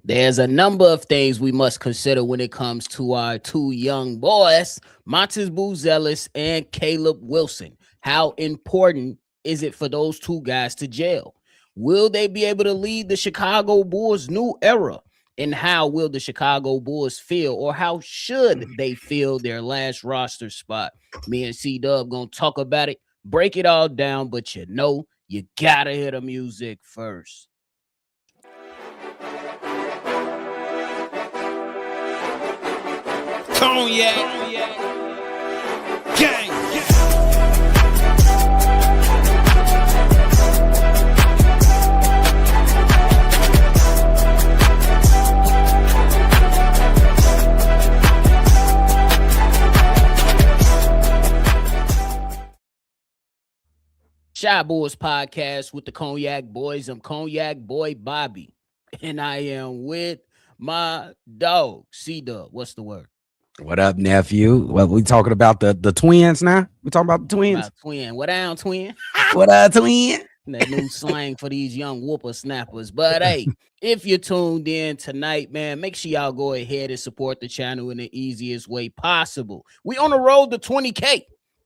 There's a number of things we must consider when it comes to our two young boys, Montes Buzelis and Caleb Wilson. How important is it for those two guys to gel? Will they be able to lead the Chicago Bulls' new era? And how will the Chicago Bulls feel, or how should they feel their last roster spot? Me and C Dub gonna talk about it, break it all down, but you gotta hear the music first. Cognac, gang. Shy Boys Podcast with the Cognac Boys. I'm Cognac Boy Bobby, and I am with my dog, C Dub. What's the word? What up, nephew? Well, we talking about the twins now? We talking about the twins? My twin. What down, twin? What up, twin? That new slang for these young whoopers. But hey, if you're tuned in tonight, man, make sure y'all go ahead and support the channel in the easiest way possible. We on the road to 20K.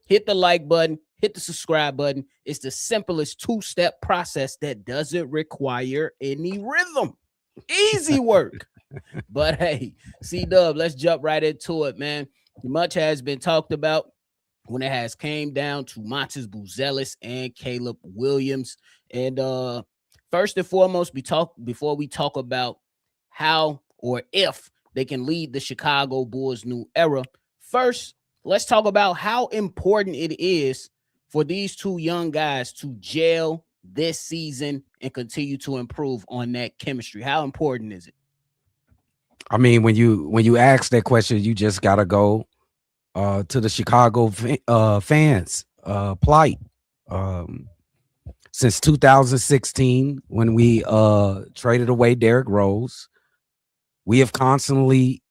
Hit the like button, hit the subscribe button. It's the simplest two-step process that doesn't require any rhythm. Easy work. But hey, C-Dub, let's jump right into it, man. Much has been talked about when it has came down to Montes Buzelis and Caleb Williams. And first and foremost, before we talk about how or if they can lead the Chicago Bulls' new era, first, let's talk about how important it is for these two young guys to gel this season and continue to improve on that chemistry. How important is it? I mean, when you ask that question, you just gotta go to the Chicago fans plight. Since 2016, when we traded away Derrick Rose, we have constantly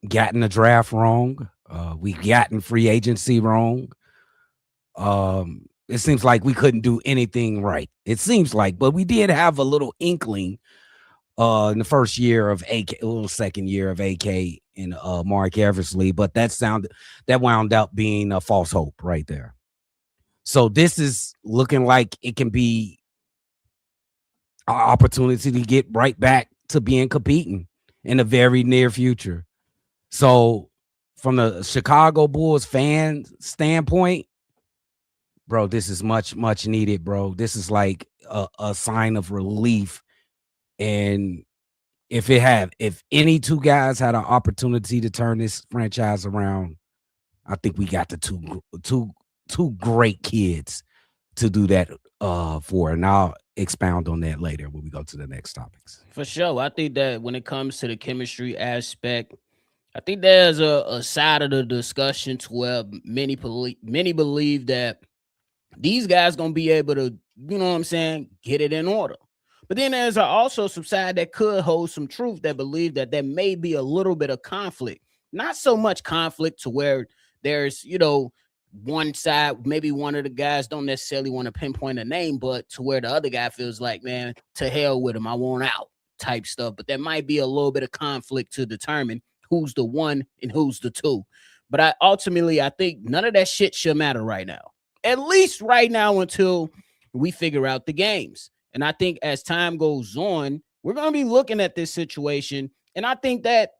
gotten the draft wrong. We've gotten free agency wrong. It seems like we couldn't do anything right. It seems like, but we did have a little inkling in the first year of AK, a little second year of AK and Mark Eversley, but that wound up being a false hope right there. So this is looking like it can be an opportunity to get right back to being competing in the very near future. So from the Chicago Bulls fan standpoint, bro, this is much needed, bro. This is like a sign of relief. And if any two guys had an opportunity to turn this franchise around, I think we got the two great kids to do that for. And I'll expound on that later when we go to the next topics. For sure. I think that when it comes to the chemistry aspect, I think there's a side of the discussion to where many believe that these guys gonna be able to, you know what I'm saying, get it in order. But then there's also some side that could hold some truth that believe that there may be a little bit of conflict. Not so much conflict to where there's, one side, maybe one of the guys don't necessarily want to pinpoint a name, but to where the other guy feels like, man, to hell with him, I want out type stuff. But there might be a little bit of conflict to determine who's the one and who's the two. But I think none of that shit should matter right now. At least right now until we figure out the games. And I think as time goes on, we're going to be looking at this situation. And I think that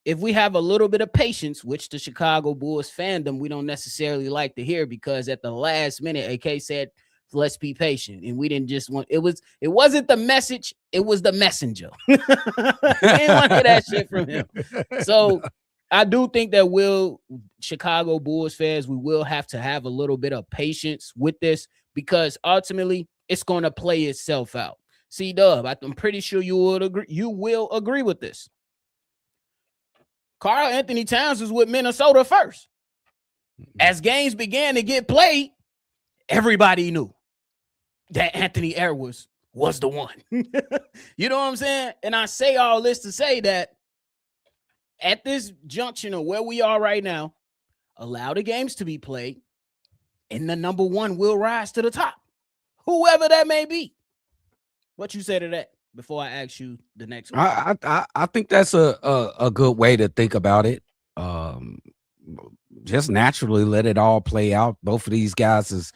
if we have a little bit of patience, which the Chicago Bulls fandom, we don't necessarily like to hear, because at the last minute, AK said, let's be patient. And we didn't just want, it wasn't the message, it was the messenger. We didn't want to hear that shit from him. So I do think that Chicago Bulls fans, we will have to have a little bit of patience with this, because ultimately it's going to play itself out. C-Dub, I'm pretty sure you will agree with this. Karl Anthony Towns is with Minnesota first. As games began to get played, everybody knew that Anthony Edwards was the one. You know what I'm saying? And I say all this to say that at this junction of where we are right now, allow the games to be played, and the number one will rise to the top, whoever that may be. What you say to that? before I ask you the next question? I think that's a good way to think about it. Um, just naturally let it all play out. Both of these guys is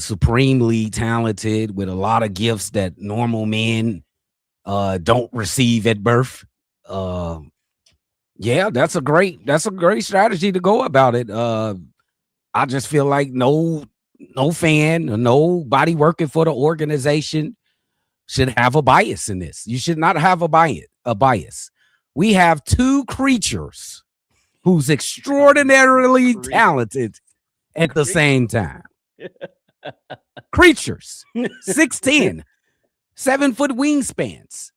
supremely talented with a lot of gifts that normal men don't receive at birth. Yeah, that's a great strategy to go about it. I just feel like no fan or nobody working for the organization should have a bias in this. You should not have a bias. We have two creatures who's extraordinarily talented at the same time. Creatures, 6'10", 7-foot wingspans.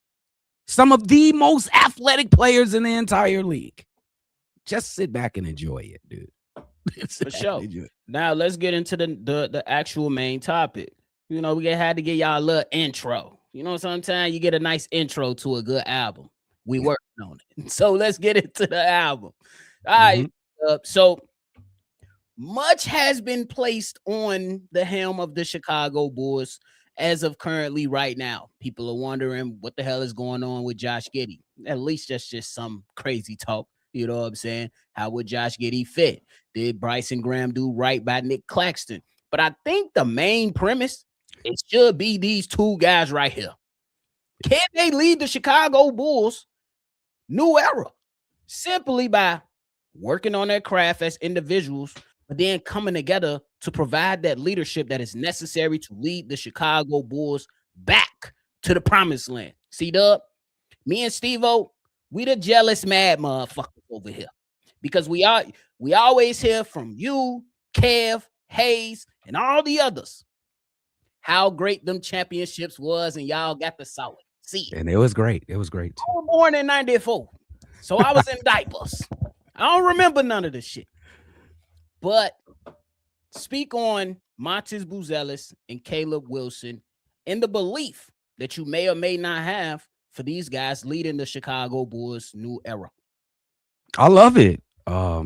Some of the most athletic players in the entire league. Just sit back and enjoy it, dude. For sure. Now let's get into the actual main topic. You know, we had to get y'all a little intro. You know, sometimes you get a nice intro to a good album. We working on it. So let's get into the album. All right. So much has been placed on the helm of the Chicago Bulls as of currently right now. People are wondering what the hell is going on with Josh Giddey. At least that's just some crazy talk. You know what I'm saying? How would Josh Giddey fit? Did Bryson Graham do right by Nick Claxton? But I think the main premise, it should be these two guys right here. Can they lead the Chicago Bulls new era simply by working on their craft as individuals, but then coming together to provide that leadership that is necessary to lead the Chicago Bulls back to the promised land? See, Dub, me and Steve-O, we the jealous mad motherfuckers over here, because we always hear from you, Kev, Hayes, and all the others how great them championships was, and y'all got to saw it. See it. And it was great. It was great too. I was born in 94, so I was in diapers. I don't remember none of this shit. But speak on Montes Buzelis and Caleb Wilson in the belief that you may or may not have for these guys leading the Chicago Bulls new era. I love it. I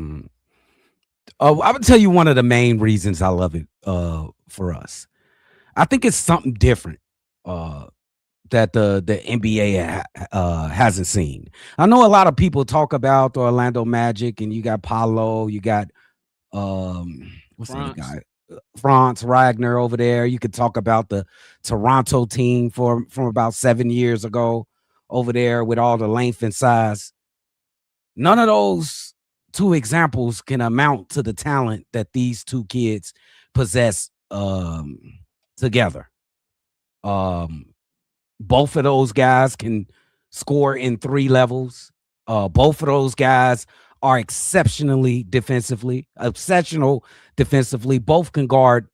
would tell you one of the main reasons I love it for us. I think it's something different that the NBA hasn't seen. I know a lot of people talk about the Orlando Magic, and you got Paolo, you got what's the guy? Franz Wagner over there. You could talk about the Toronto team from about 7 years ago over there with all the length and size. None of those two examples can amount to the talent that these two kids possess together. Both of those guys can score in 3 levels. Both of those guys are exceptional defensively. Both can guard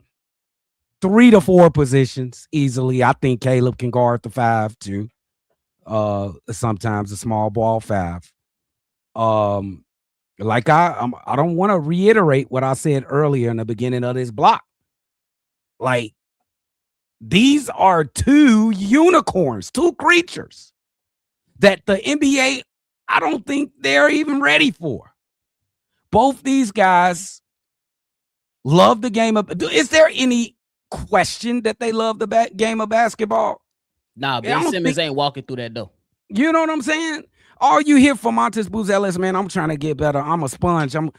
3 to 4 positions easily. I think Caleb can guard the 5 too. Sometimes a small ball 5. Like I don't want to reiterate what I said earlier in the beginning of this block. Like, these are 2 unicorns, 2 creatures that the NBA, I don't think they're even ready for. Both these guys love the game of. Is there any question that they love the game of basketball? Nah, Ben Simmons ain't walking through that door. You know what I'm saying? Are you here for Montes Buzelis, man? I'm trying to get better. I'm a sponge. I'm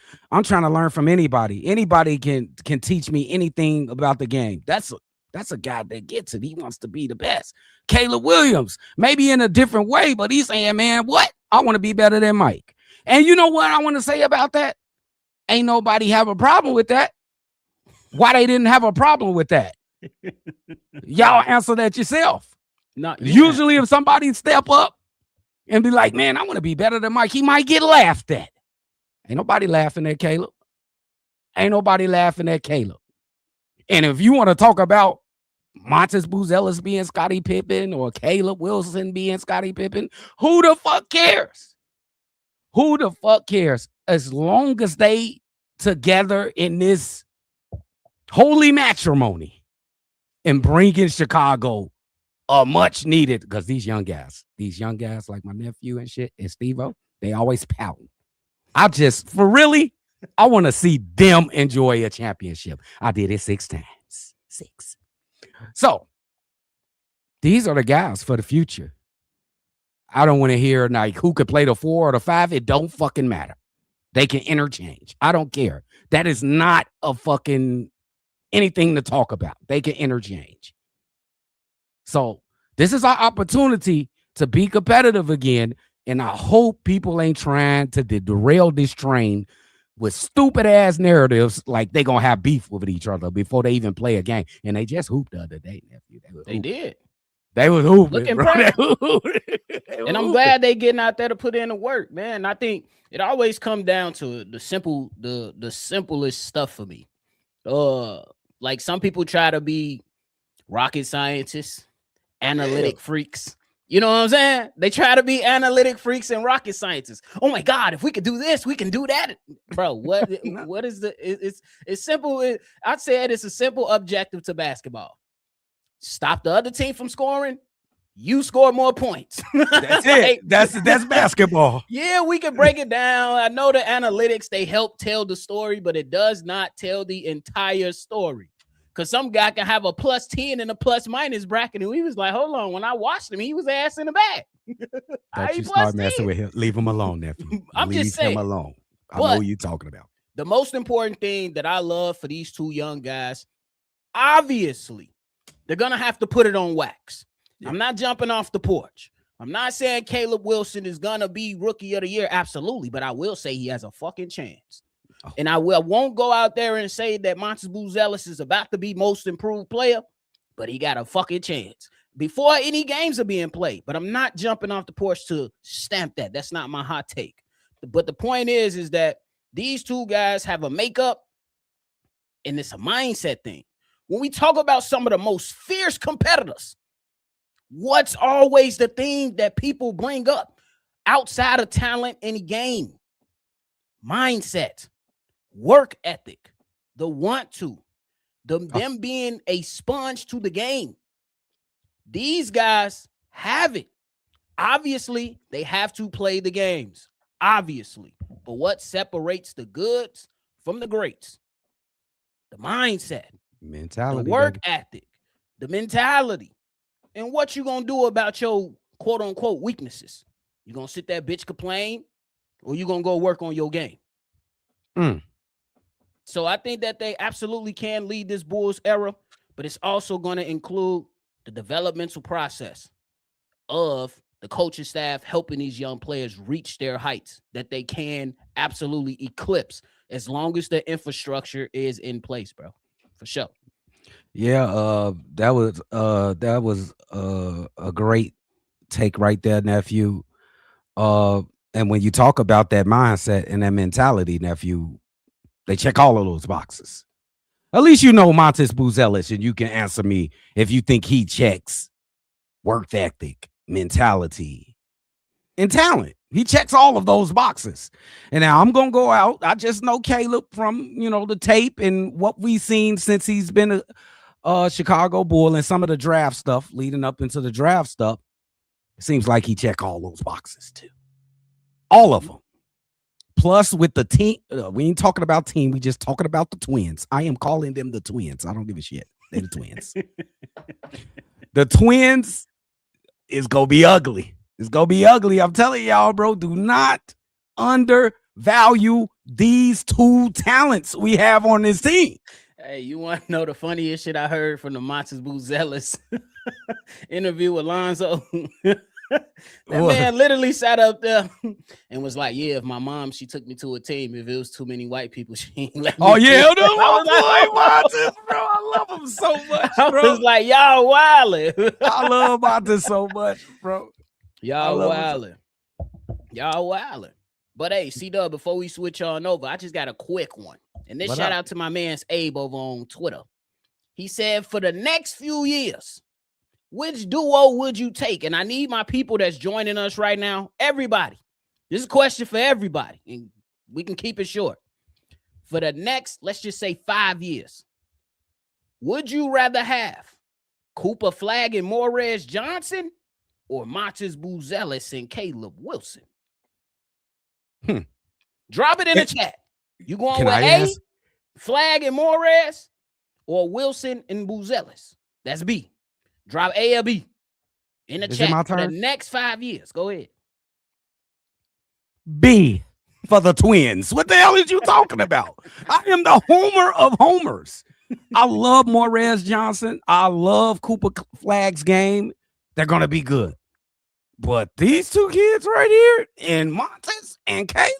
trying to learn from anybody. Anybody can teach me anything about the game. That's a guy that gets it. He wants to be the best. Caleb Williams, maybe in a different way, but he's saying, man, what? I want to be better than Mike. And you know what I want to say about that? Ain't nobody have a problem with that. Why they didn't have a problem with that? Y'all answer that yourself. Usually if somebody step up and be like, man, I want to be better than Mike, he might get laughed at. Ain't nobody laughing at Caleb. Ain't nobody laughing at Caleb. And if you want to talk about Montes Buzelis being Scottie Pippen or Caleb Wilson being Scottie Pippen, who the fuck cares? Who the fuck cares? As long as they together in this holy matrimony and bringing Chicago a much needed, because these young guys like my nephew and shit and Steve-O, they always pouting. I want to see them enjoy a championship. I did it 6 times. 6. So These are the guys for the future. I don't want to hear like who could play the 4 or the 5. It don't fucking matter. They can interchange. I don't care. That is not a fucking anything to talk about. They can interchange. So this is our opportunity to be competitive again. And I hope people ain't trying to derail this train with stupid ass narratives like they gonna have beef with each other before they even play a game. And they just hooped the other day, nephew. They did. They was hooping, looking bro. And I'm glad they getting out there to put in the work, man. I think it always comes down to the simplest stuff for me. Like some people try to be rocket scientists, analytic freaks. You know what I'm saying? They try to be analytic freaks and rocket scientists. Oh my God, if we could do this, we can do that. Bro, what is it's simple. I'd say it's a simple objective to basketball. Stop the other team from scoring. You score more points. That's it. That's basketball. Yeah, we can break it down. I know the analytics, they help tell the story, but it does not tell the entire story. Because some guy can have a +10 and a +- bracket. And he was like, hold on. When I watched him, he was ass in the bag. Don't you start messing with him. Leave him alone, nephew. I'm Leave just saying. him alone. I know what you're talking about. The most important thing that I love for these two young guys, obviously, they're going to have to put it on wax. Yeah. I'm not jumping off the porch. I'm not saying Caleb Wilson is going to be rookie of the year. Absolutely. But I will say he has a fucking chance. Oh. And I won't go out there and say that Montes Buzelis is about to be most improved player, but he got a fucking chance before any games are being played. But I'm not jumping off the porch to stamp that. That's not my hot take. But the point is that these two guys have a makeup and it's a mindset thing. When we talk about some of the most fierce competitors, what's always the thing that people bring up outside of talent in the game? Mindset, work ethic, the want to, them being a sponge to the game. These guys have it. Obviously, they have to play the games. Obviously. But what separates the goods from the greats? The mindset. Mentality, the work ethic, the mentality, and what you gonna do about your quote unquote weaknesses? You gonna sit that bitch complain, or you gonna go work on your game? So I think that they absolutely can lead this Bulls era, but it's also going to include the developmental process of the coaching staff helping these young players reach their heights that they can absolutely eclipse as long as the infrastructure is in place, bro. For sure. Yeah, that was a great take right there, nephew. And when you talk about that mindset and that mentality, nephew, they check all of those boxes. At least you know Montes Buzelis, and you can answer me if you think he checks work ethic, mentality, and talent. He checks all of those boxes. And now I'm going to go out. I just know Caleb from, the tape and what we've seen since he's been a Chicago Bull and some of the draft stuff leading up into the draft stuff. It seems like he checked all those boxes too. All of them. Plus with the team, we ain't talking about team. We just talking about the twins. I am calling them the twins. I don't give a shit. They're the twins. The twins is going to be ugly. It's going to be ugly. I'm telling y'all, bro, do not undervalue these two talents we have on this team. Hey, you want to know the funniest shit I heard from the Montes Buzelis interview with Lonzo? That man literally sat up there and was like, yeah, if my mom, she took me to a team, if it was too many white people, she ain't let me. Oh, yeah. No, I was like, bro, I love him so much, bro. I was like, y'all wildin'. I love Montes so much, bro. Y'all wildin'. Y'all wildin'. But hey, C-Dub, before we switch on over, I just got a quick one. And this shout out to my man's Abe over on Twitter. He said, for the next few years, which duo would you take? And I need my people that's joining us right now. Everybody. This is a question for everybody. And we can keep it short. For the next, let's just say 5 years, would you rather have Cooper Flagg and Morez Johnson or Montes Buzelis and Caleb Wilson? Drop it in the chat. You going with A, Flagg and Morez, or Wilson and Buzelis? That's B. Drop A or B. In the Is it chat my for the turn? next 5 years. Go ahead. B for the Twins. What the hell is you talking about? I am the homer of homers. I love Morez Johnson. I love Cooper Flagg's game. They're going to be good. But these two kids right here, and Montes and Caleb,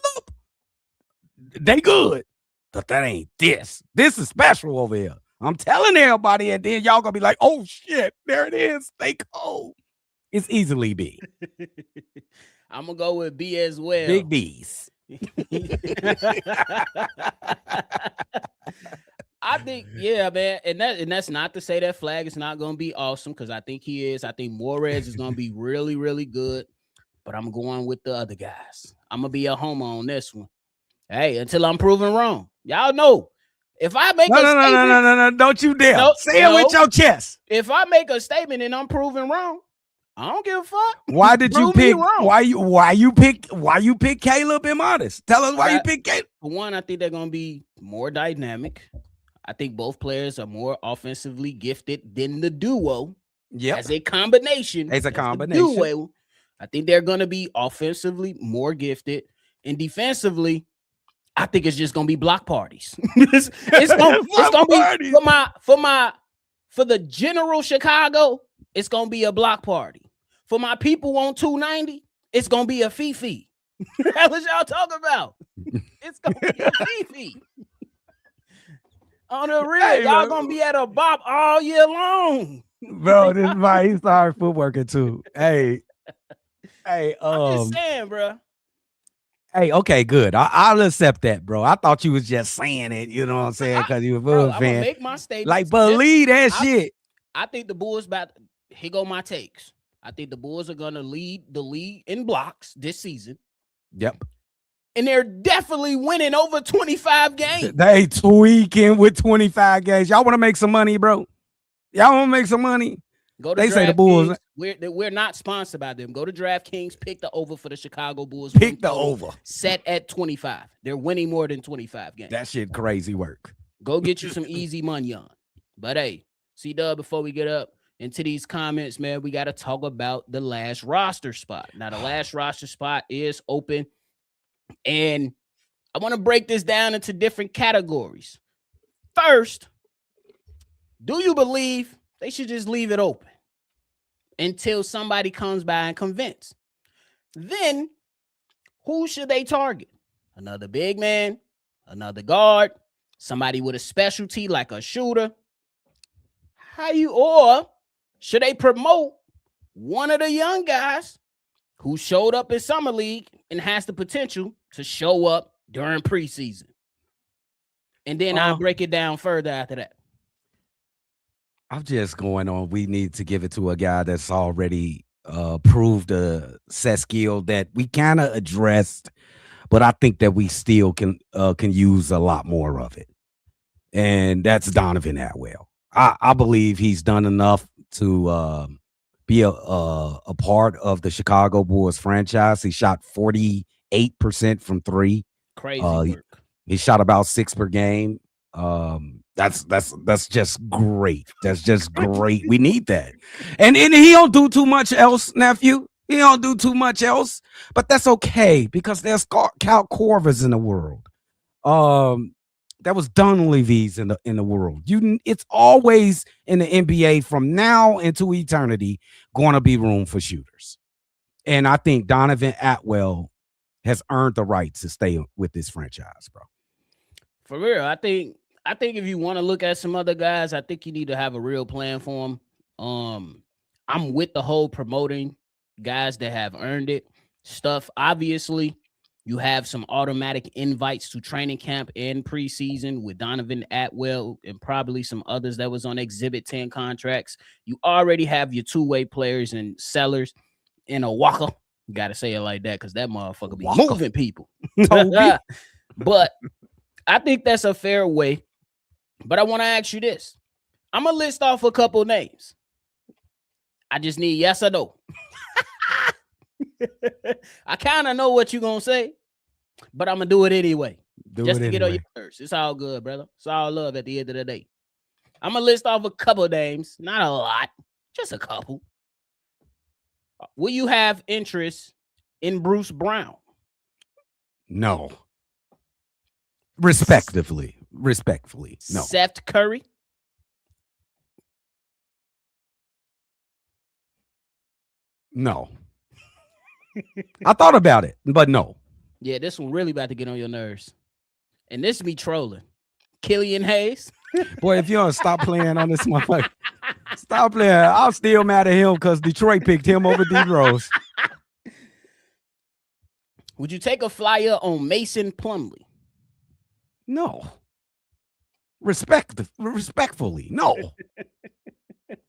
they good. But that ain't this. This is special over here. I'm telling everybody, and then y'all going to be like, oh, shit, there it is. They cold. It's easily B. I'm going to go with B as well. Big B's. I think, yeah, man, and that's not to say that Flag is not going to be awesome, because I think he is. I think Morez is going to be really, really good, but I'm going with the other guys. I'm going to be a homer on this one. Hey, until I'm proven wrong. Y'all know, if I make no, don't you dare. Say it with your chest. If I make a statement and I'm proven wrong, I don't give a fuck. Why did you pick? Why you pick Caleb and Modest? Tell us why you pick Caleb. For one, I think they're going to be more dynamic. I think both players are more offensively gifted than the duo. Yeah, as a combination. As a combination. Duo, I think they're going to be offensively more gifted, and defensively, I think it's just going to be block parties. it's going to be for the general Chicago. It's going to be a block party. For my people on 290, it's going to be a Fifi. That's what y'all talking about. It's going to be a Fifi. On the real, y'all going to be at a bop all year long. Bro, this is why he started footworking too. Hey, I'm just saying, bro. Hey, okay, good. I'll accept that, bro. I thought you was just saying it, you know what I'm saying? Because you a Bulls fan. I'm gonna make my statement. Like, believe that shit. I think the Bulls here go my takes. I think the Bulls are gonna lead the league in blocks this season. Yep. And they're definitely winning over 25 games. They tweaking with 25 games. Y'all want to make some money, bro? Y'all want to make some money? They say the Bulls. We're not sponsored by them. Go to DraftKings, pick the over for the Chicago Bulls. Pick the over. Set at 25. They're winning more than 25 games. That shit crazy work. Go get you some easy money on. But hey, C-Dub, before we get up into these comments, man, we got to talk about the last roster spot. Now, the last roster spot is open. And I want to break this down into different categories. First, do you believe they should just leave it open until somebody comes by and convince? Then, who should they target? Another big man, another guard, somebody with a specialty like a shooter. Or should they promote one of the young guys who showed up in Summer League and has the potential to show up during preseason? And then I'll break it down further after that. I'm just going on. We need to give it to a guy that's already proved a set skill that we kind of addressed, but I think that we still can use a lot more of it. And that's Donovan Atwell. I believe he's done enough to be a part of the Chicago Bulls franchise. He shot 48% from three. Crazy work. He shot about 6 per game. That's just great. That's just great. We need that. And he don't do too much else, nephew. He don't do too much else, but that's okay because there's Cal Korvers in the world. That was Dunleavy's in the world. It's always in the NBA from now into eternity going to be room for shooters. And I think Donovan Atwell has earned the right to stay with this franchise, bro. For real, I think if you want to look at some other guys, I think you need to have a real plan for them. I'm with the whole promoting guys that have earned it stuff. Obviously, you have some automatic invites to training camp and preseason with Donovan Atwell and probably some others that was on Exhibit 10 contracts. You already have your two-way players and sellers in a Walker. You got to say it like that because that motherfucker be moving people. But I think that's a fair way. But I want to ask you this. I'm going to list off a couple names. I just need yes or no. I kind of know what you're going to say, but I'm going to do it anyway. Just to get on your nerves. It's all good, brother. It's all love at the end of the day. I'm going to list off a couple names. Not a lot. Just a couple. Will you have interest in Bruce Brown? No. Respectively, no. Seth Curry? No. I thought about it, but no. Yeah, this one really about to get on your nerves. And this me trolling. Killian Hayes? Boy, if you don't stop playing on this motherfucker, stop playing. I'm still mad at him because Detroit picked him over D Rose. Would you take a flyer on Mason Plumlee? No. Respectfully, no. Get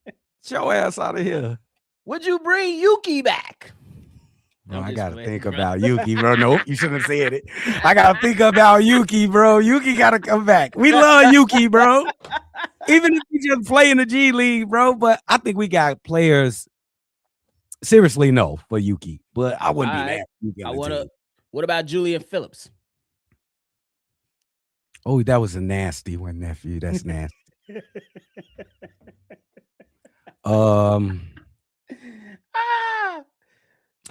your ass out of here. Would you bring Yuki back? Bro, I gotta think about Yuki, bro. Nope, you shouldn't have said it. I gotta think about Yuki, bro. Yuki gotta come back. We love Yuki, bro. Even if he just play in the G League, bro. But I think we got players. Seriously, no for Yuki. But I wouldn't be mad. What about Julian Phillips? Oh, that was a nasty one, nephew. That's nasty.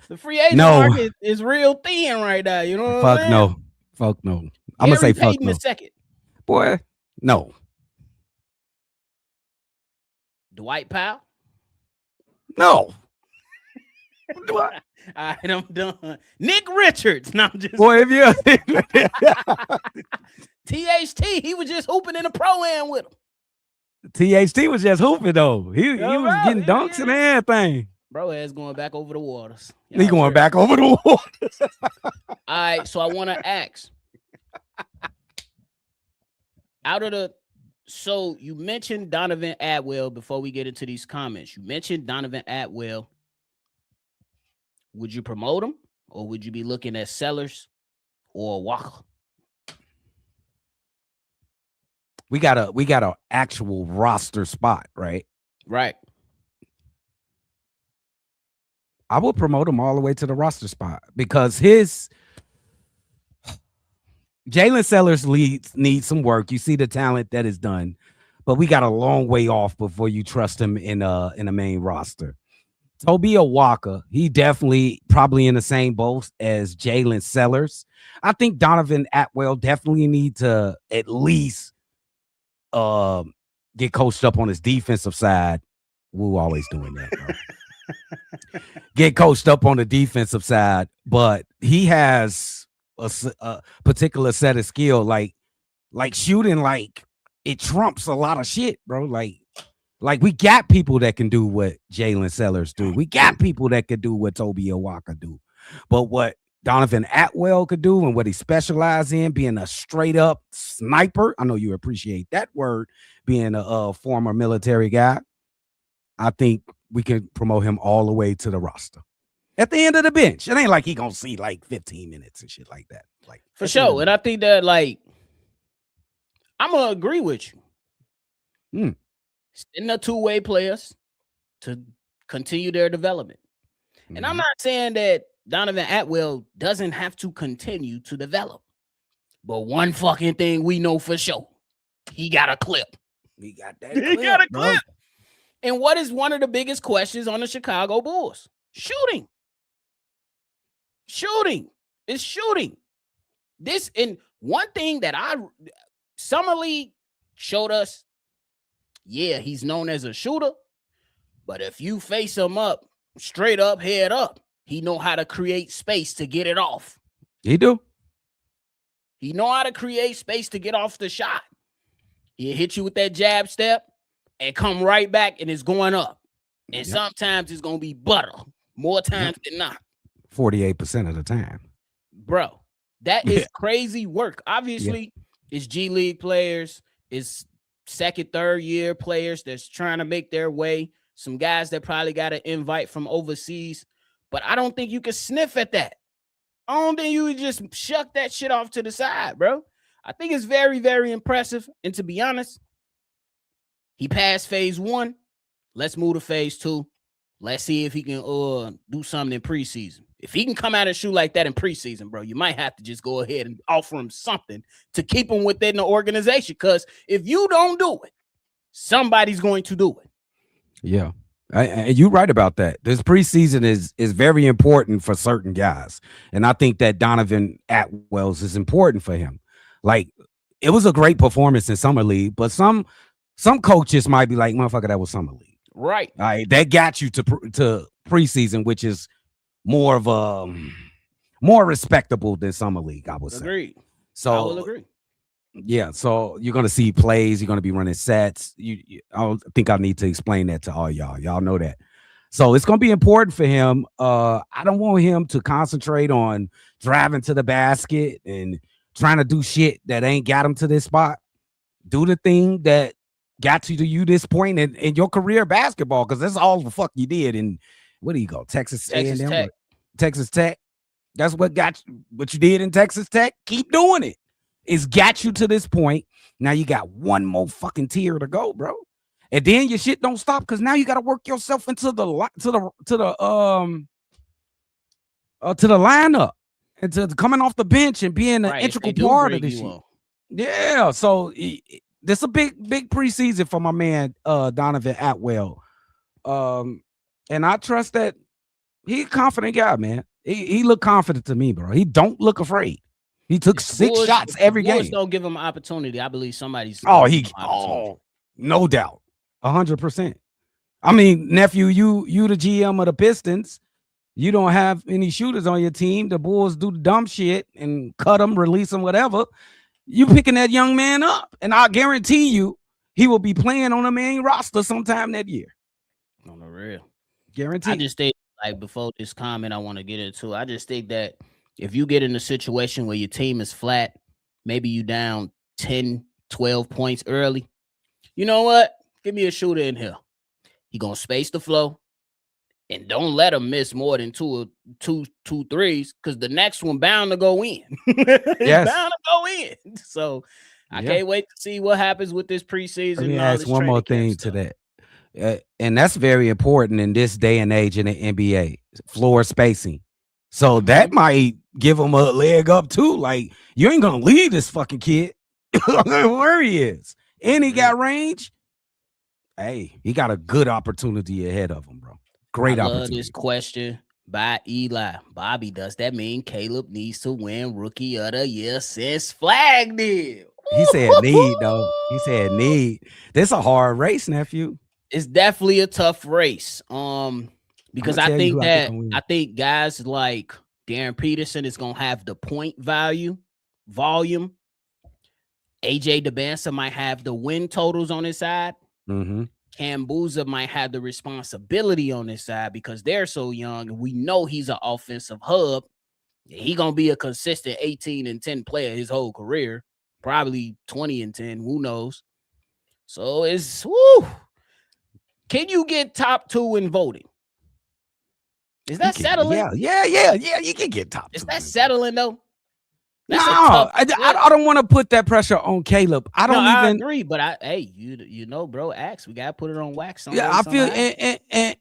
The free agent market is real thin right now. You know what I'm saying? Fuck no. I'm gonna say fuck no. Second. Boy, no. Dwight Powell? No. All right, I'm done. Nick Richards. No, I'm just boy, if you THT, he was just hooping in the pro-am with him. THT was just hooping though. He was getting dunks and everything. Bro is going back over the waters. He going back over the waters. All right, so I want to ask. So you mentioned Donovan Atwell before we get into these comments. You mentioned Donovan Atwell. Would you promote him, or would you be looking at Sellers or Walker? We got a actual roster spot, right? Right. I will promote him all the way to the roster spot because Jalen Sellers needs some work. You see the talent that is done, but we got a long way off before you trust him in a main roster. Toby Walker, he definitely probably in the same boat as Jalen Sellers. I think Donovan Atwell definitely need to at least get coached up on his defensive side. We're always doing that, bro. Get coached up on the defensive side, but he has a particular set of skill, like shooting, like it trumps a lot of shit, bro. Like we got people that can do what Jalen Sellers do. We got people that could do what Toby Walker do. But what Donovan Atwell could do and what he specialized in, being a straight up sniper. I know you appreciate that word, being a former military guy. I think we can promote him all the way to the roster. At the end of the bench. It ain't like he gonna see like 15 minutes and shit like that. Like for sure. And I think that like I'm gonna agree with you. Sending the two-way players to continue their development. And I'm not saying that Donovan Atwell doesn't have to continue to develop. But one fucking thing we know for sure, he got a clip. He got that clip. He got a clip. And what is one of the biggest questions on the Chicago Bulls? Shooting. It's shooting. This, and one thing that Summer League showed us, yeah, he's known as a shooter, but if you face him up, straight up, head up, he know how to create space to get it off. He do. He know how to create space to get off the shot. He'll hit you with that jab step and come right back, and it's going up. And sometimes it's going to be butter, more times than not. 48% of the time. Bro, that is crazy work. Obviously, it's G League players, it's second, third year players that's trying to make their way. Some guys that probably got an invite from overseas. But I don't think you can sniff at that. I don't think you would just shuck that shit off to the side, bro. I think it's very, very impressive. And to be honest, he passed phase 1. Let's move to phase 2. Let's see if he can do something in preseason. If he can come out and shoot like that in preseason, bro, you might have to just go ahead and offer him something to keep him within the organization. Because if you don't do it, somebody's going to do it. Yeah. You're right about that. This preseason is very important for certain guys, and I think that Donovan Atwell's is important for him. Like, it was a great performance in summer league, but some coaches might be like, "Motherfucker, that was summer league." Right. All right, that got you to preseason, which is more of a more respectable than summer league, I would say. Agreed. So I will agree. yeah, so you're gonna see plays. You're gonna be running sets. I don't think I need to explain that to all y'all. Y'all know that. So it's gonna be important for him. I don't want him to concentrate on driving to the basket and trying to do shit that ain't got him to this spot. Do the thing that got you to this point in your career basketball, because that's all the fuck you did. And where do you go? Texas Texas A&M, Tech. Texas Tech. That's what got you. What you did in Texas Tech. Keep doing it. It's got you to this point. Now you got one more fucking tier to go, bro. And then your shit don't stop, because now you got to work yourself into the lineup and to coming off the bench and being an integral part of this shit. Yeah, so this a big preseason for my man Donovan Atwell. And I trust that he's a confident guy, man. He looked confident to me, bro. He don't look afraid. He took 6 shots every game. Don't give him an opportunity. I believe somebody's. No doubt, 100%. I mean, nephew, you the GM of the Pistons. You don't have any shooters on your team. The Bulls do dumb shit and cut them, release them, whatever. You picking that young man up, and I guarantee you he will be playing on the main roster sometime that year. On the real, guarantee. I just think, like, before this comment, I want to get into. I just think that if you get in a situation where your team is flat, maybe you down 10, 12 points early, you know what? Give me a shooter in here. He gonna space the flow, and don't let him miss more than two threes, because the next one bound to go in. It's bound to go in. So I can't wait to see what happens with this preseason. Let me ask one more thing to that. And that's very important in this day and age in the NBA, floor spacing. So that might give him a leg up too. Like, you ain't gonna leave this fucking kid where he is, and he got range. Hey, he got a good opportunity ahead of him, bro. Great opportunity. Love this question by Eli. Bobby, does that mean Caleb needs to win Rookie of the Year since Flag did? He said need, though. He said need. This a hard race, nephew. It's definitely a tough race. Because I think guys like Darren Peterson is gonna have the point volume. AJ DeBansa might have the win totals on his side. Cam Boozer might have the responsibility on his side because they're so young, and we know he's an offensive hub. He gonna be a consistent 18 and 10 player his whole career, probably 20 and 10. Who knows? So it's Can you get top 2 in voting? Is that settling? Yeah. You can get top 2. Is that settling though? I don't want to put that pressure on Caleb. I agree, but you know, bro, Axe, we gotta put it on wax. I feel, and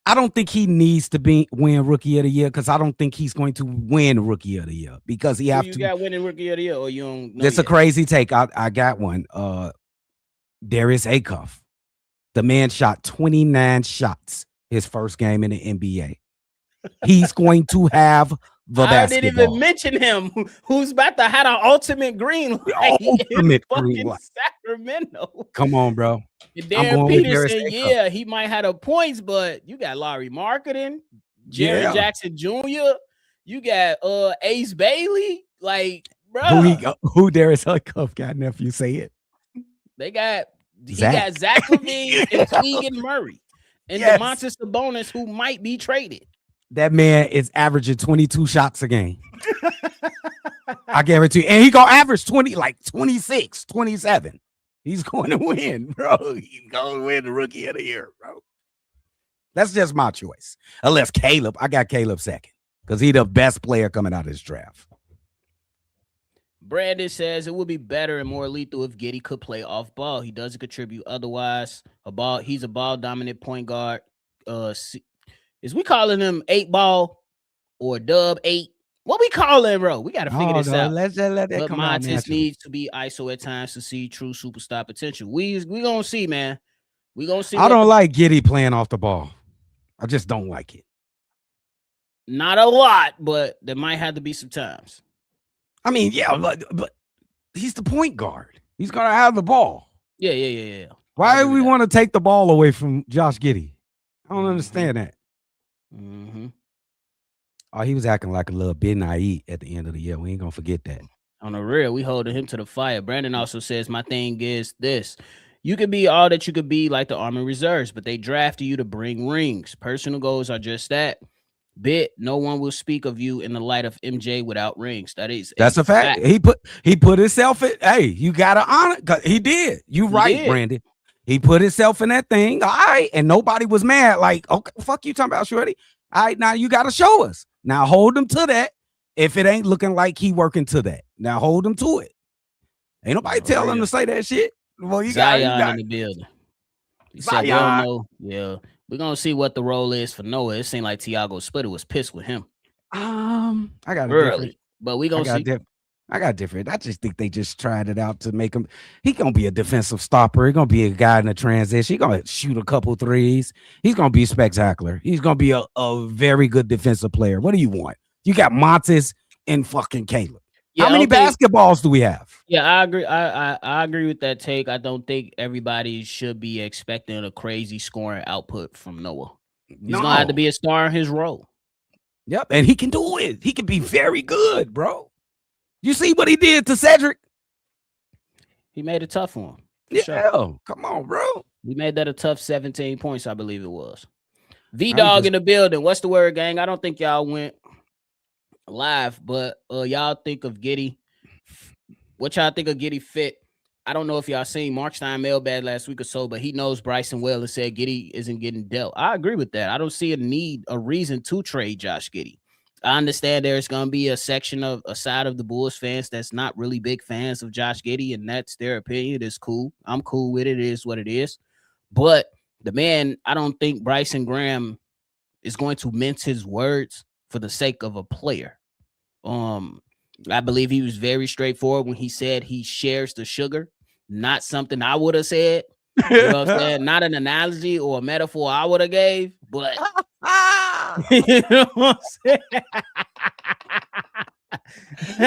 I don't think he needs to win Rookie of the Year, because I don't think he's going to win Rookie of the Year, because he have to. You got winning Rookie of the Year, or you don't know? That's a crazy take. I got one. Darius Acuff. The man shot 29 shots his first game in the NBA. He's going to have the basketball. I didn't even mention him, who's about to have an ultimate green light in Sacramento. Come on, bro. Darren Peterson, he might have the points, but you got Larry Marketing, Jerry Jackson Jr., you got Ace Bailey, like, bro. Who Darius Acuff got, nephew? Say it. He got Zach LaVine and Keegan Murray and DeMontis Sabonis, who might be traded. That man is averaging 22 shots a game. I guarantee you. And he gonna average 26, 27. He's going to win, bro. He's going to win the Rookie of the Year, bro. That's just my choice. Unless Caleb, I got Caleb second, because he's the best player coming out of this draft. Brandon says it would be better and more lethal if Giddey could play off ball. He doesn't contribute otherwise. He's a ball dominant point guard. Is we calling him 8-ball or Dub 8? What we calling, bro? We got to figure this out. Let's just let that but come out. Montes needs to be ISO at times to see true superstar potential. We gonna see, man. We gonna see. I don't like Giddey playing off the ball. I just don't like it. Not a lot, but there might have to be some times. I mean, yeah, but he's the point guard. He's gonna have the ball. Yeah. Why do we want to take the ball away from Josh Giddey? I don't understand that. Mm-hmm. Oh, he was acting like a little bit naive at the end of the year. We ain't gonna forget that. On the real, we holding him to the fire. Brandon also says, my thing is this. You could be all that you could be like the Army Reserves, but they drafted you to bring rings. Personal goals are just that. No one will speak of you in the light of MJ without rings. That's a fact. He put himself in. Hey, you gotta honor. Cause he did. You right, Brandon. He put himself in that thing. All right, and nobody was mad. Like, okay, fuck you talking about, Shorty. All right, now you gotta show us. Now hold him to that. If it ain't looking like he working to that, now hold him to it. Ain't nobody telling him to say that shit. Well, you got in the building. He said, know. Yeah. We're gonna see what the role is for Noah. It seemed like Tiago Splitter was pissed with him. I got early, but we gonna see. I got different. I just think they just tried it out to make him. He gonna be a defensive stopper. He gonna be a guy in the transition. He gonna shoot a couple threes. He's gonna be spectacular. He's gonna be a very good defensive player. What do you want? You got Montes and fucking Caleb. Yeah, how many basketballs do we have? Yeah, I agree. I agree with that take. I don't think everybody should be expecting a crazy scoring output from Noah. He's gonna have to be a star in his role. Yep, and he can do it. He can be very good, bro. You see what he did to Cedric? He made it tough for him. Yeah, sure. Come on, bro. He made that a tough 17 points, I believe it was. V-Dog in the building. What's the word, gang? I don't think y'all went live, but y'all think of Giddey. What y'all think of Giddey fit? I don't know if y'all seen Markstein mailbag last week or so, but he knows Bryson well and said Giddey isn't getting dealt. I agree with that. I don't see a reason to trade Josh Giddey. I understand there's going to be a side of the Bulls fans that's not really big fans of Josh Giddey, and that's their opinion. It's cool. I'm cool with it. It is what it is. But the man, I don't think Bryson Graham is going to mince his words for the sake of a player. I believe he was very straightforward when he said he shares the sugar. Not something I would have said. You know what I'm saying? Not an analogy or a metaphor I would have gave, but you know what I'm saying?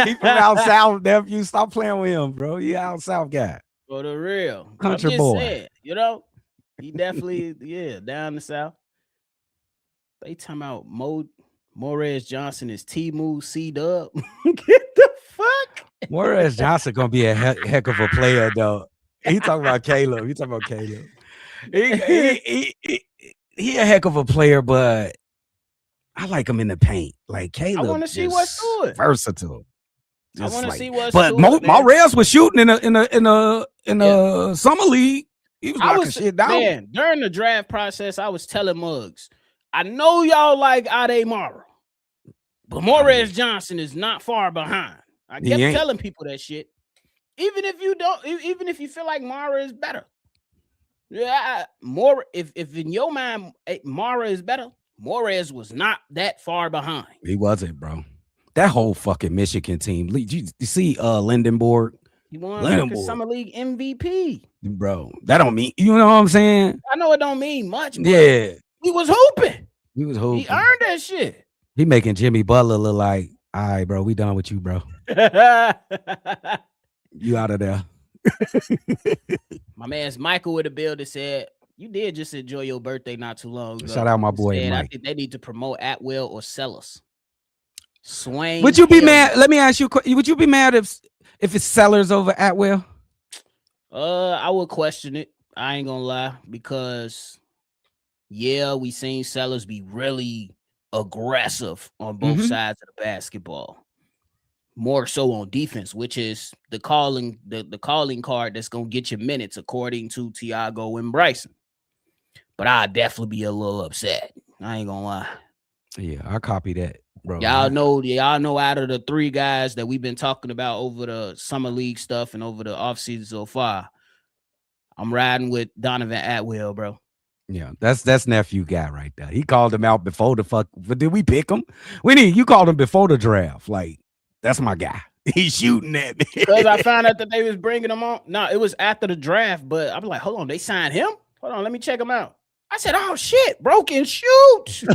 He from out south, nephew. Stop playing with him, bro. He out south guy. For the real. Country boy. Saying, you know, he definitely, down the south. They talking about Morez Johnson is T-Move C-Dub. Get the fuck? Morez Johnson gonna be a heck of a player, though. He talking about Caleb. He a heck of a player, but I like him in the paint. Like Caleb, I want to see what's to it. Versatile. I want to see what's but to it. But Morez was shooting in a summer league. He was knocking shit down. Man, during the draft process, I was telling Muggs, I know y'all like Ade Mara, but Morez Johnson is not far behind. I kept telling people that shit. Even if you feel like Mara is better. Yeah, if in your mind Mara is better, Morez was not that far behind. He wasn't, bro. That whole fucking Michigan team. You see Lindenborg? He won Summer League MVP. Bro, that don't mean, you know what I'm saying? I know it don't mean much, but yeah. He was hooping. He earned that shit. He making Jimmy Butler look like, all right, bro, we done with you, bro. You out of there. My man's Michael with the builder said, you did just enjoy your birthday not too long ago. Shout out my boy Mike. I think they need to promote Atwell or Sellers. Swain. Would you be mad? Let me ask you, would you be mad if it's Sellers over Atwell? I would question it. I ain't gonna lie, because we seen Sellers be really aggressive on both sides of the basketball. More so on defense, which is the calling card that's gonna get you minutes, according to Tiago and Bryson. But I'd definitely be a little upset. I ain't gonna lie. Yeah, I copy that, bro. Y'all know out of the three guys that we've been talking about over the summer league stuff and over the offseason so far, I'm riding with Donovan Atwell, bro. Yeah, that's nephew guy right there. He called him out before the fuck. But did we pick him? You called him before the draft. Like, that's my guy. He's shooting at me. Because I found out that they was bringing him on. No, it was after the draft, but I'm like, hold on, they signed him? Hold on, let me check him out. I said, oh shit, bro can shoot.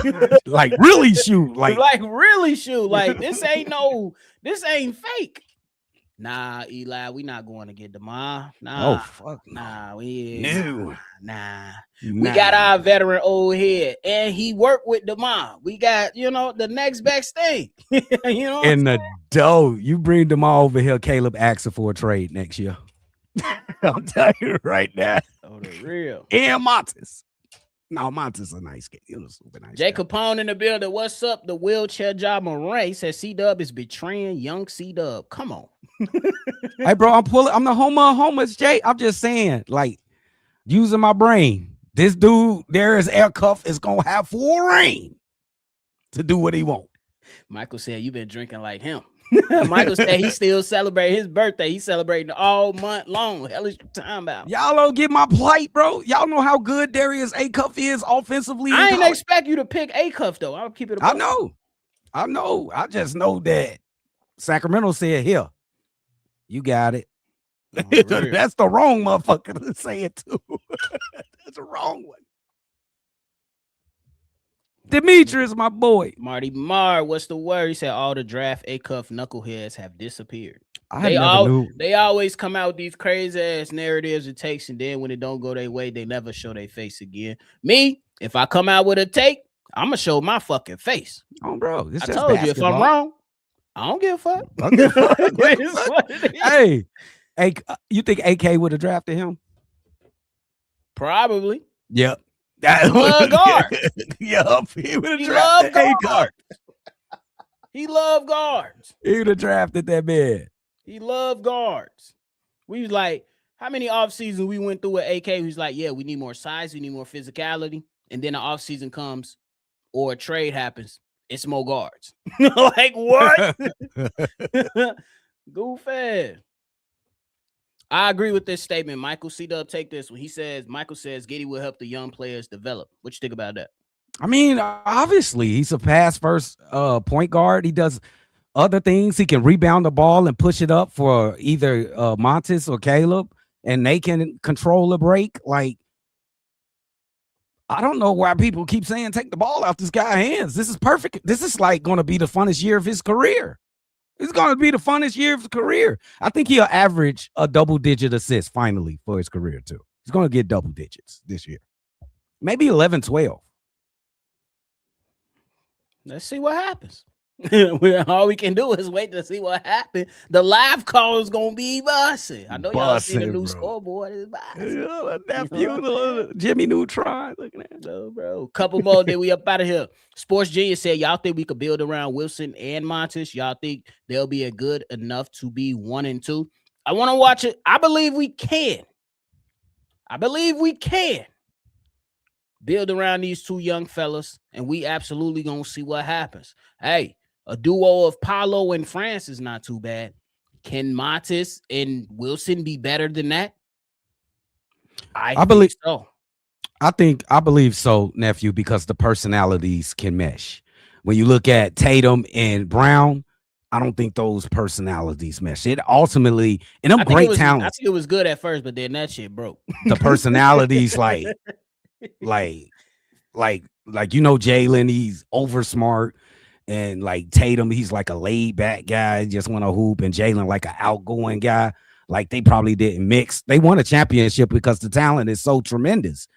Like really shoot. Like really shoot. Like this ain't fake. Nah, Eli, we not going to get DeMar. Nah, oh fuck nah, we no. nah. We got our veteran old head, and he worked with DeMar. We got, the next best thing. In the dough, you bring them all over here. Caleb asking for a trade next year. I'll tell you right now. Oh, the real. And Montes. No, Montes a nice kid. Super nice. Jay Capone in the building. What's up? The wheelchair job Moray says C-Dub is betraying young C-Dub. Come on. Hey, bro, I'm the homer of homers, Jay. I'm just saying, like, using my brain. This dude, Darius Aircuff, is gonna have full reign to do what he wants. Michael said, you've been drinking like him. Michael said he still celebrating his birthday. He's celebrating all month long. Hell is your time about? Y'all don't get my plight, bro. Y'all know how good Darius Acuff is offensively. I ain't expect you to pick Acuff, though. I'll keep it. I know. I just know that Sacramento said, here, you got it. Oh, that's the wrong motherfucker to say it to. That's the wrong one. Demetrius, my boy. Marty Marr, what's the word? He said all the draft Acuff knuckleheads have disappeared. They always come out with these crazy ass narratives it takes, and then when it don't go their way, they never show their face again. Me, if I come out with a take, I'm gonna show my fucking face. Oh, bro, I told you if I'm wrong, I don't give a fuck. Hey, you think AK would have drafted him? Probably. Yep. He love guards. Yup. He would have drafted guards. He loved guards. He would have drafted that man. He loved guards. We was like, how many off seasons we went through with AK? He was like, yeah, we need more size, we need more physicality. And then the off season comes or a trade happens. It's more guards. Like what? Goof ass. I agree with this statement. Michael C-Dub, take this one. Michael says Giddey will help the young players develop. What you think about that? I mean, obviously, he's a pass first point guard. He does other things. He can rebound the ball and push it up for either Montes or Caleb, and they can control the break. Like, I don't know why people keep saying take the ball out this guy's hands. This is perfect. This is like going to be the funnest year of his career. It's going to be the funnest year of his career. I think he'll average a double-digit assist finally for his career, too. He's going to get double digits this year. Maybe 11, 12. Let's see what happens. All we can do is wait to see what happens. The live call is going to be bussing. I know y'all seen the new scoreboard. It's bussing. Jimmy Neutron. Looking at it. Bro. Couple more, then we up out of here. Sports Genius said, y'all think we could build around Wilson and Montes? Y'all think they'll be a good enough to be 1 and 2? I want to watch it. I believe we can. Build around these two young fellas, and we absolutely going to see what happens. Hey, a duo of Paolo and France is not too bad. Can Montes and Wilson be better than that? I believe so. I believe so, nephew, because the personalities can mesh. When you look at Tatum and Brown, I don't think those personalities mesh. It ultimately, and I'm great talent. I think it was good at first, but then that shit broke. The personalities, like Jalen, he's over smart, and like Tatum, he's like a laid back guy, just want to hoop, and Jalen like an outgoing guy. Like they probably didn't mix. They won a championship because the talent is so tremendous,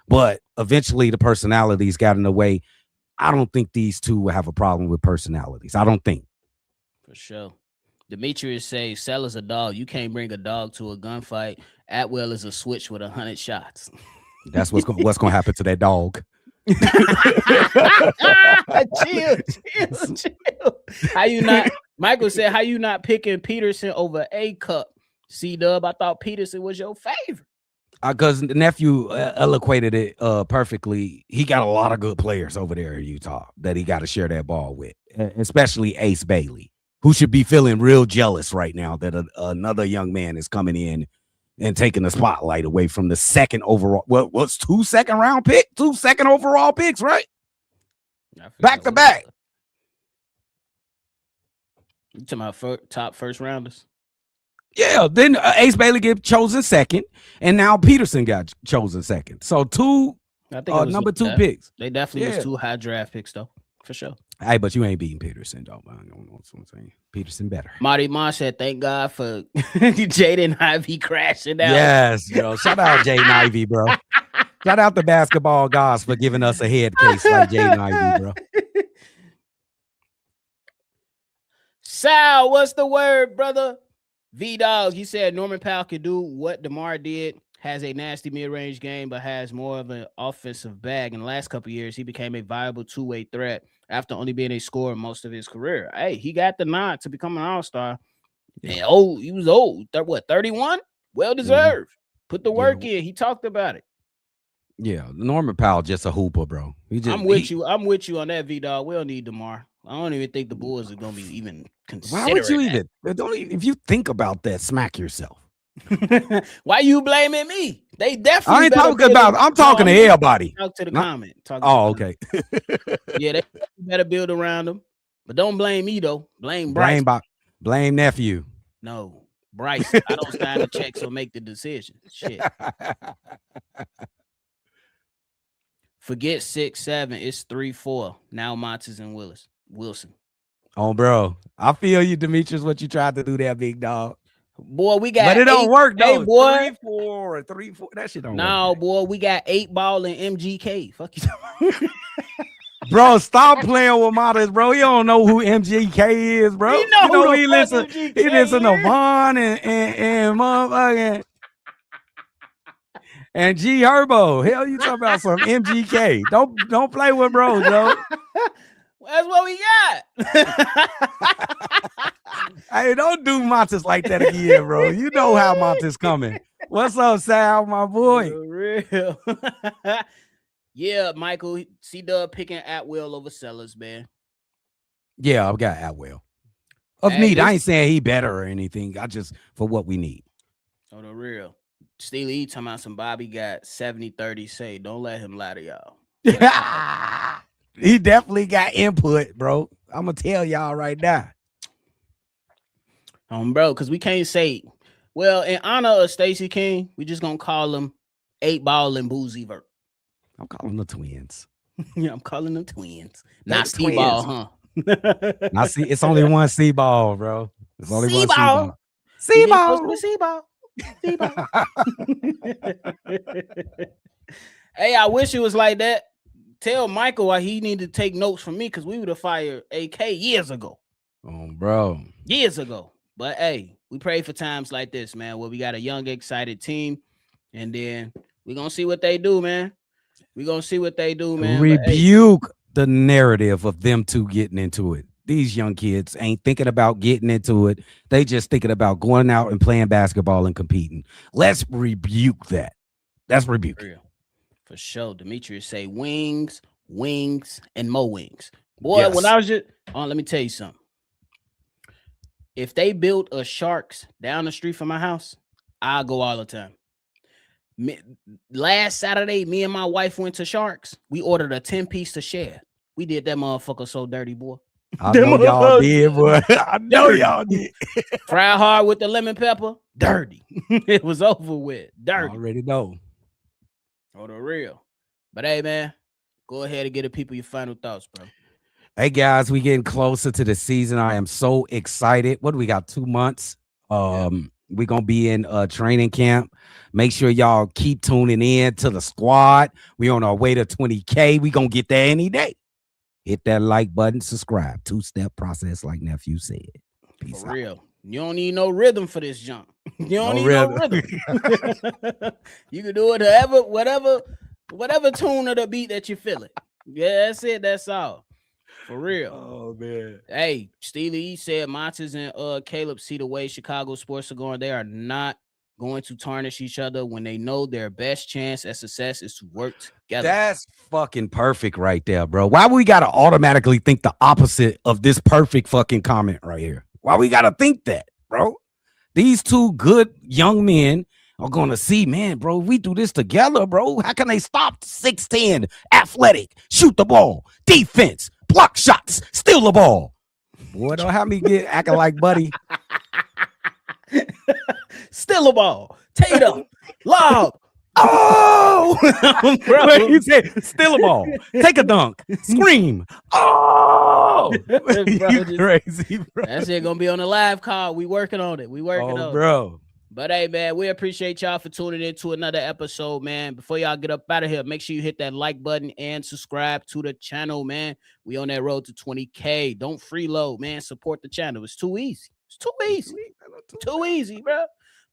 but eventually the personalities got in the way. I don't think these two will have a problem with personalities. I don't think. For sure. Demetrius says, "Sell is a dog. You can't bring a dog to a gunfight. Atwell is a switch with 100 shots." That's what's going to happen to that dog. Chill. How you not? Michael said, "How you not picking Peterson over A-Cup?" C-Dub, I thought Peterson was your favorite. Because the nephew eloquated it perfectly. He got a lot of good players over there in Utah that he got to share that ball with, especially Ace Bailey, who should be feeling real jealous right now that another young man is coming in and taking the spotlight away from the second overall. Well, what's 2 second overall picks, right? Back to back. You talking about top first rounders? Yeah, then Ace Bailey get chosen second, and now Peterson got chosen second. So I think it was number 2 picks. They definitely was 2 high draft picks though, for sure. Hey, but you ain't beating Peterson, though. I don't know what I'm saying. Peterson better. Marty Ma said, "Thank God for Jaden Ivey crashing out." Yes, yo. Shout out Jaden Ivey, bro. Shout out the basketball gods for giving us a head case like Jaden Ivey, bro. Sal, what's the word, brother? V-Dog, he said Norman Powell could do what DeMar did, has a nasty mid-range game, but has more of an offensive bag. In the last couple of years, he became a viable two-way threat after only being a scorer most of his career. Hey, he got the nod to become an all-star. Yeah. And he was old. 31? Well deserved. Put the work in. He talked about it. Yeah, Norman Powell just a hooper, bro. I'm with you on that, V-Dog. We don't need DeMar. I don't even think the Bulls are going to be even considering. Why would you even? If you think about that, smack yourself. Why you blaming me? They definitely. I ain't talking about. I'm talking to everybody. Talk to the comment. Okay. Yeah, they better build around them, but don't blame me though. Blame Bryce. Blame nephew. No, Bryce. I don't sign the checks or make the decision. Shit. Forget 6-7. It's 3-4 now. Montes and Wilson. Oh, bro. I feel you, Demetrius. What you tried to do there, big dog. Boy, we got. But it don't work though. Hey, boy. 3-4, 3-4. That shit don't work. No, boy, we got 8 ball and MGK. Fuck you. Bro, stop playing with Montes, bro. You don't know who MGK is, bro. You know he listen to Vaughn and motherfucking and G Herbo. Hell, you talking about some MGK? Don't play with bro, Joe. That's what we got. Hey, don't do Montes like that again, bro. You know how Montes coming. What's up, Sal, my boy? For real. Yeah, Michael, C-Dub picking Atwell over Sellers, man. Yeah, I've got Atwell. Need. I ain't saying he better or anything. I just for what we need. Oh, the real. Steely E talking about some Bobby got 70-30 say. Don't let him lie to y'all. He definitely got input, bro. I'm gonna tell y'all right now. Bro, because we can't say, well, in honor of Stacey King, we just gonna call him 8 Ball and Boozy Vert. I'm calling the twins. Yeah, I'm calling them twins. Not C Ball, huh? It's only one C Ball, bro. It's only one C Ball. C Ball. Hey, I wish it was like that. Tell Michael why he needed to take notes from me because we would have fired AK years ago. Oh, bro. Years ago. But hey, we pray for times like this, man, where we got a young, excited team, and then we're gonna see what they do, man. We're gonna see what they do, man. Rebuke the narrative of them two getting into it. These young kids ain't thinking about getting into it. They just thinking about going out and playing basketball and competing. Let's rebuke that. That's rebuke. For sure. Demetrius say wings, and more wings. Boy, yes. When I was just let me tell you something. If they built a Sharks down the street from my house, I'll go all the time. Last Saturday, me and my wife went to Sharks. We ordered a 10-piece to share. We did that motherfucker so dirty, boy. I know y'all did, boy. I know y'all did. Fried hard with the lemon pepper, dirty. It was over with. Dirty. I already know. Oh, the real. But hey, man, go ahead and get the people your final thoughts, bro. Hey, guys, we getting closer to the season. I am so excited. What do we got? 2 months? We're going to be in training camp. Make sure y'all keep tuning in to the squad. We on our way to 20K. We going to get there any day. Hit that like button, subscribe. 2-step process like nephew said. Peace For out. real. You don't need no rhythm for this jump. You don't need no rhythm. You can do it whatever tune of the beat that you feel it. Yeah, that's it. That's all. For real. Oh, man. Hey, Steely said Montes and Caleb see the way Chicago sports are going. They are not going to tarnish each other when they know their best chance at success is to work together. That's fucking perfect right there, bro. Why we got to automatically think the opposite of this perfect fucking comment right here? Why we got to think that, bro? These two good young men are going to see, man, bro, we do this together, bro. How can they stop 6'10", athletic, shoot the ball, defense, block shots, steal the ball? Boy, don't have me get acting like Buddy. steal a ball, take it up, lob. Oh, bro. Wait, you said steal a ball, take a dunk, scream. Oh, Bro, you just- crazy, bro. That shit gonna be on the live call. We working on it. We working on it. Bro. But hey, man, we appreciate y'all for tuning in to another episode, man. Before y'all get up out of here, make sure you hit that like button and subscribe to the channel, man. We on that road to 20K. Don't freeload, man. Support the channel. It's too easy. It's too easy. Too easy, bro.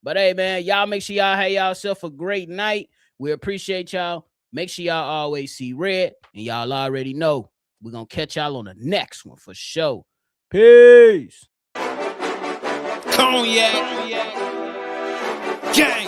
But hey, man, y'all make sure y'all have yourself a great night. We appreciate y'all. Make sure y'all always see red. And y'all already know we're going to catch y'all on the next one for sure. Peace. Cognac. Gang.